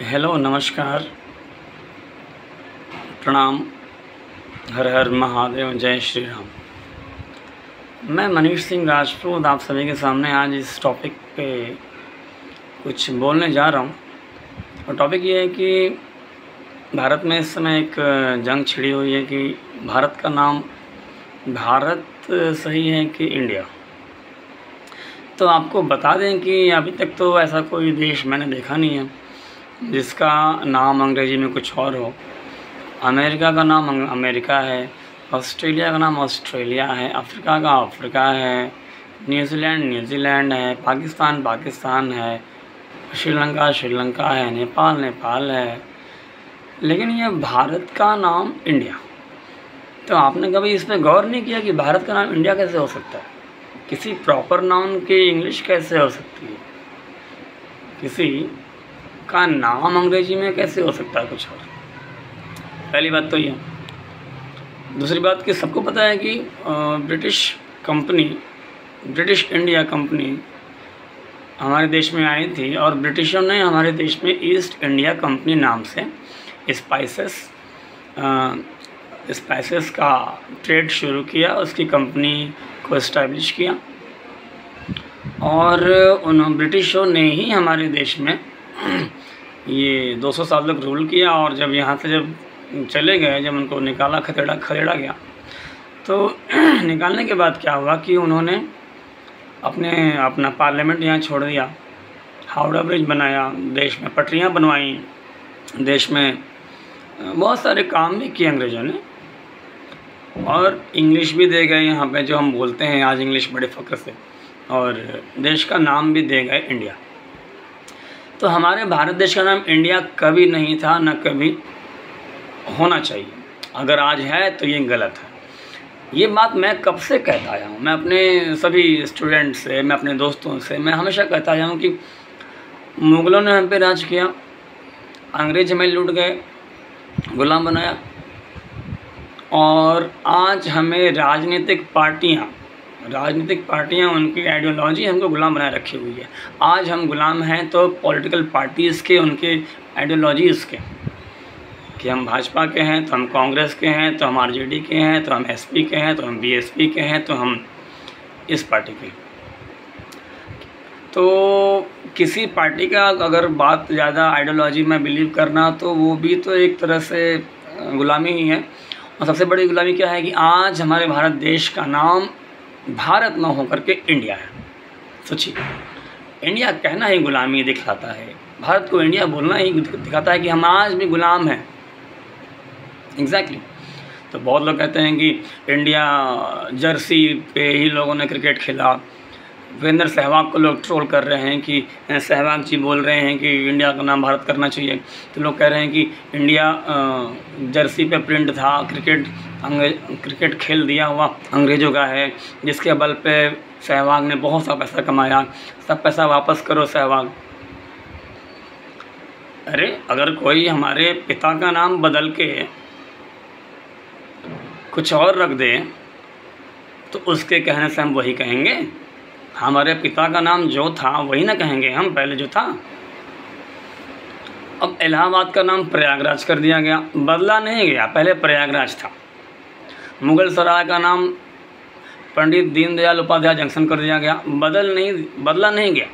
Hello, नमस्कार, प्रणाम, हर हर महादेव, जय श्री राम। मैं मनीष सिंह राजपूत आप सभी के सामने आज इस टॉपिक पे कुछ बोलने जा रहा हूँ। और टॉपिक ये है कि भारत में इस समय एक जंग छिड़ी हुई है कि भारत का नाम भारत सही है कि इंडिया। तो आपको बता दें कि अभी तक तो ऐसा कोई देश मैंने देखा नहीं है जिसका नाम अंग्रेज़ी में कुछ और हो। अमेरिका का नाम अमेरिका है, ऑस्ट्रेलिया का नाम ऑस्ट्रेलिया है, अफ्रीका का अफ्रीका है, न्यूजीलैंड न्यूजीलैंड है, पाकिस्तान पाकिस्तान है, श्रीलंका श्रीलंका है, नेपाल नेपाल है, लेकिन ये भारत का नाम इंडिया। तो आपने कभी इस पर गौर नहीं किया कि भारत का नाम इंडिया कैसे हो सकता है? किसी प्रॉपर नाउन की इंग्लिश कैसे हो सकती है? किसी का नाम अंग्रेजी में कैसे हो सकता है कुछ और? पहली बात तो ये। दूसरी बात कि सबको पता है कि ब्रिटिश इंडिया कंपनी हमारे देश में आई थी और ब्रिटिशों ने हमारे देश में ईस्ट इंडिया कंपनी नाम से स्पाइसेस का ट्रेड शुरू किया, उसकी कंपनी को इस्टेब्लिश किया और उन ब्रिटिशों ने ही हमारे देश में ये 200 साल तक रूल किया। और जब यहाँ से जब चले गए, जब उनको निकाला, खदेड़ा गया, तो निकालने के बाद क्या हुआ कि उन्होंने अपना पार्लियामेंट यहाँ छोड़ दिया, हावड़ा ब्रिज बनाया, देश में पटरियाँ बनवाई, देश में बहुत सारे काम भी किए अंग्रेज़ों ने, और इंग्लिश भी दे गए यहाँ पे जो हम बोलते हैं आज इंग्लिश बड़े फ़ख्र से, और देश का नाम भी दे गए इंडिया। तो हमारे भारत देश का नाम इंडिया कभी नहीं था, न कभी होना चाहिए। अगर आज है तो ये गलत है। ये बात मैं कब से कहता आया हूँ, मैं अपने सभी स्टूडेंट से, मैं अपने दोस्तों से, मैं हमेशा कहता आया हूँ कि मुग़लों ने हम पे राज किया, अंग्रेज़ हमें लूट गए, गुलाम बनाया, और आज हमें राजनीतिक पार्टियां उनकी आइडियोलॉजी हमको गुलाम बनाए रखी हुई है। आज हम गुलाम हैं तो पॉलिटिकल पार्टीज़ के, उनके आइडियोलॉजीज़ के, कि हम भाजपा के हैं तो हम कांग्रेस के हैं, तो हम आरजेडी के हैं, तो हम एसपी के हैं, तो हम बीएसपी के हैं, तो हम इस पार्टी के। तो किसी पार्टी का अगर बात ज़्यादा आइडियोलॉजी में बिलीव करना, तो वो भी तो एक तरह से गुलामी ही है। और सबसे बड़ी गुलामी क्या है कि आज हमारे भारत देश का नाम भारत ना होकर के इंडिया है। सोचिए, इंडिया कहना ही गुलामी दिखलाता है, भारत को इंडिया बोलना ही दिखाता है कि हम आज भी गुलाम हैं। एग्जैक्टली। तो बहुत लोग कहते हैं कि इंडिया जर्सी पे ही लोगों ने क्रिकेट खेला। वीरेंद्र सहवाग को लोग ट्रोल कर रहे हैं कि सहवाग जी बोल रहे हैं कि इंडिया का नाम भारत करना चाहिए। तो लोग कह रहे हैं कि इंडिया जर्सी पे प्रिंट था, क्रिकेट खेल दिया हुआ अंग्रेज़ों का है, जिसके बल पे सहवाग ने बहुत सा पैसा कमाया, सब पैसा वापस करो सहवाग। अरे अगर कोई हमारे पिता का नाम बदल के कुछ और रख दे तो उसके कहने से हम वही कहेंगे? हमारे पिता का नाम जो था वही ना कहेंगे हम, पहले जो था। अब इलाहाबाद का नाम प्रयागराज कर दिया गया, बदला नहीं गया, पहले प्रयागराज था। मुगल सराय का नाम पंडित दीनदयाल उपाध्याय जंक्शन कर दिया गया, बदला नहीं गया,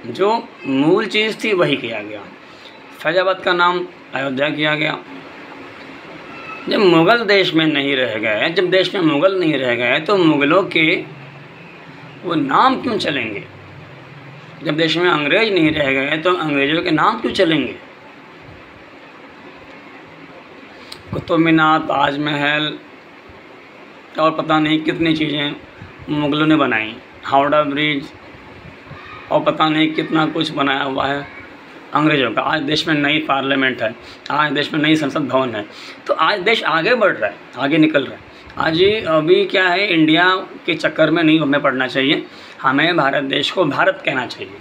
जो मूल चीज़ थी वही किया गया। फैजाबाद का नाम अयोध्या किया गया। जब मुग़ल देश में नहीं रह गए, जब देश में मुग़ल नहीं रह गए, तो मुग़लों के वो नाम क्यों चलेंगे? जब देश में अंग्रेज़ नहीं रह गए तो अंग्रेज़ों के नाम क्यों चलेंगे? कुतुब मीनार, ताजमहल और पता नहीं कितनी चीज़ें मुग़लों ने बनाई, हावड़ा ब्रिज और पता नहीं कितना कुछ बनाया हुआ है अंग्रेज़ों का। आज देश में नई पार्लियामेंट है, आज देश में नई संसद भवन है, तो आज देश आगे बढ़ रहा है, आगे निकल रहा है। आज अभी क्या है, इंडिया के चक्कर में नहीं हमें पड़ना चाहिए, हमें भारत देश को भारत कहना चाहिए।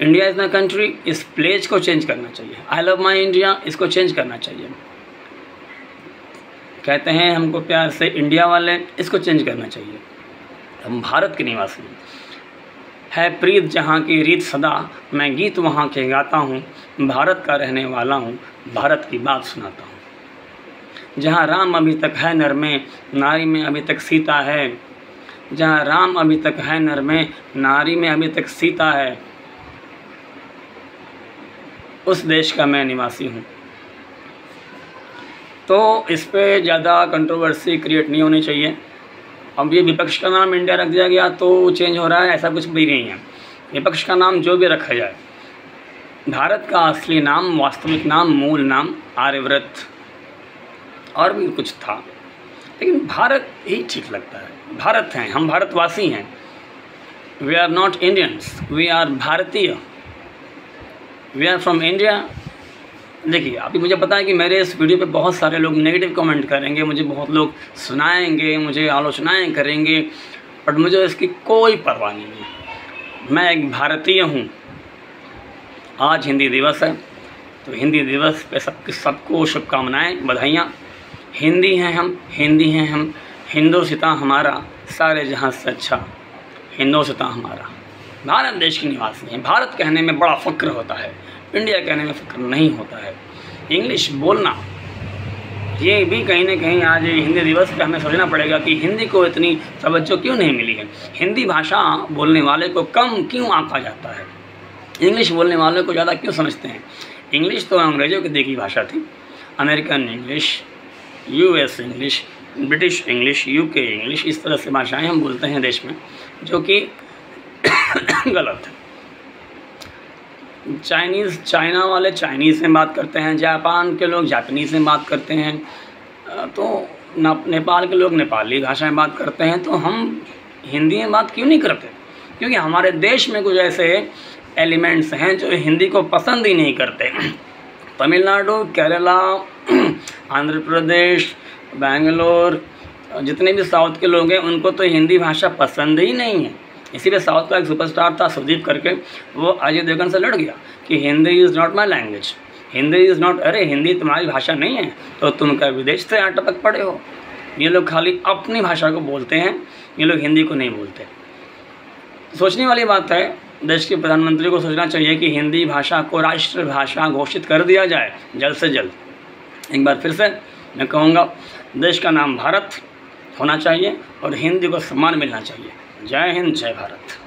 इंडिया इज़ माई कंट्री, इस प्लेज को चेंज करना चाहिए। आई लव माई इंडिया, इसको चेंज करना चाहिए। कहते हैं हमको प्यार से इंडिया वाले, इसको चेंज करना चाहिए। हम भारत के निवासी हैं। है प्रीत जहाँ की रीत सदा, मैं गीत वहाँ के गाता हूँ, भारत का रहने वाला हूँ, भारत की बात सुनाता हूँ। जहाँ राम अभी तक है नर में, नारी में अभी तक सीता है, जहाँ राम अभी तक है नर में, नारी में अभी तक सीता है, उस देश का मैं निवासी हूँ। तो इस पे ज़्यादा कंट्रोवर्सी क्रिएट नहीं होनी चाहिए। अब ये विपक्ष का नाम इंडिया रख दिया गया तो चेंज हो रहा है, ऐसा कुछ भी नहीं है। विपक्ष का नाम जो भी रखा जाए, भारत का असली नाम, वास्तविक नाम, मूल नाम आर्यव्रत और भी कुछ था, लेकिन भारत ही ठीक लगता है। भारत हैं, हम भारतवासी हैं। We are not Indians, we are Bharatiya, we are from India. देखिए, अभी मुझे पता है कि मेरे इस वीडियो पे बहुत सारे लोग नेगेटिव कमेंट करेंगे, मुझे बहुत लोग सुनाएंगे, मुझे आलोचनाएं करेंगे, बट मुझे इसकी कोई परवाह नहीं है। मैं एक भारतीय हूँ। आज हिंदी दिवस है, तो हिंदी दिवस पे सबको शुभकामनाएँ, बधाइयाँ। हिंदी हैं हम, हिंदी हैं हम, हिंदुस्तान हमारा सारे जहाँ से अच्छा, हिंदुस्तान हमारा। भारत देश के निवासी हैं। भारत कहने में बड़ा फ़क्र होता है, इंडिया कहने में फ़क्र नहीं होता है। इंग्लिश बोलना, ये भी कहीं ना कहीं आज हिंदी दिवस पे हमें सोचना पड़ेगा कि हिंदी को इतनी तवज्जो क्यों नहीं मिली है। हिंदी भाषा बोलने वाले को कम क्यों आंका जाता है, इंग्लिश बोलने वाले को ज़्यादा क्यों समझते हैं। इंग्लिश तो अंग्रेज़ों की देखी भाषा थी। American English, US English, British English, UK English, इस तरह से भाषाएँ हम बोलते हैं देश में, जो कि गलत है। चाइना वाले चाइनीज़ में बात करते हैं, जापान के लोग जापानीज़ में बात करते हैं, तो नेपाल के लोग नेपाली भाषा में बात करते हैं। तो हम हिंदी में बात क्यों नहीं करते? क्योंकि हमारे देश में कुछ ऐसे एलिमेंट्स हैं जो हिंदी को पसंद ही नहीं करते। तमिलनाडु, केरला, आंध्र प्रदेश, बेंगलोर, जितने भी साउथ के लोग हैं उनको तो हिंदी भाषा पसंद ही नहीं है। इसीलिए साउथ का एक सुपरस्टार था सुदीप करके, वो अजय देवगन से लड़ गया कि Hindi is not my language, Hindi is not, अरे हिंदी तुम्हारी भाषा नहीं है तो तुम क्या विदेश से यहाँ टपक पड़े हो। ये लोग खाली अपनी भाषा को बोलते हैं, ये लोग हिंदी को नहीं बोलते। सोचने वाली बात है, देश के प्रधानमंत्री को सोचना चाहिए कि हिंदी भाषा को राष्ट्रभाषा घोषित कर दिया जाए जल्द से जल्द। एक बार फिर से मैं कहूँगा, देश का नाम भारत होना चाहिए और हिंदी को सम्मान मिलना चाहिए। जय हिंद, जय भारत।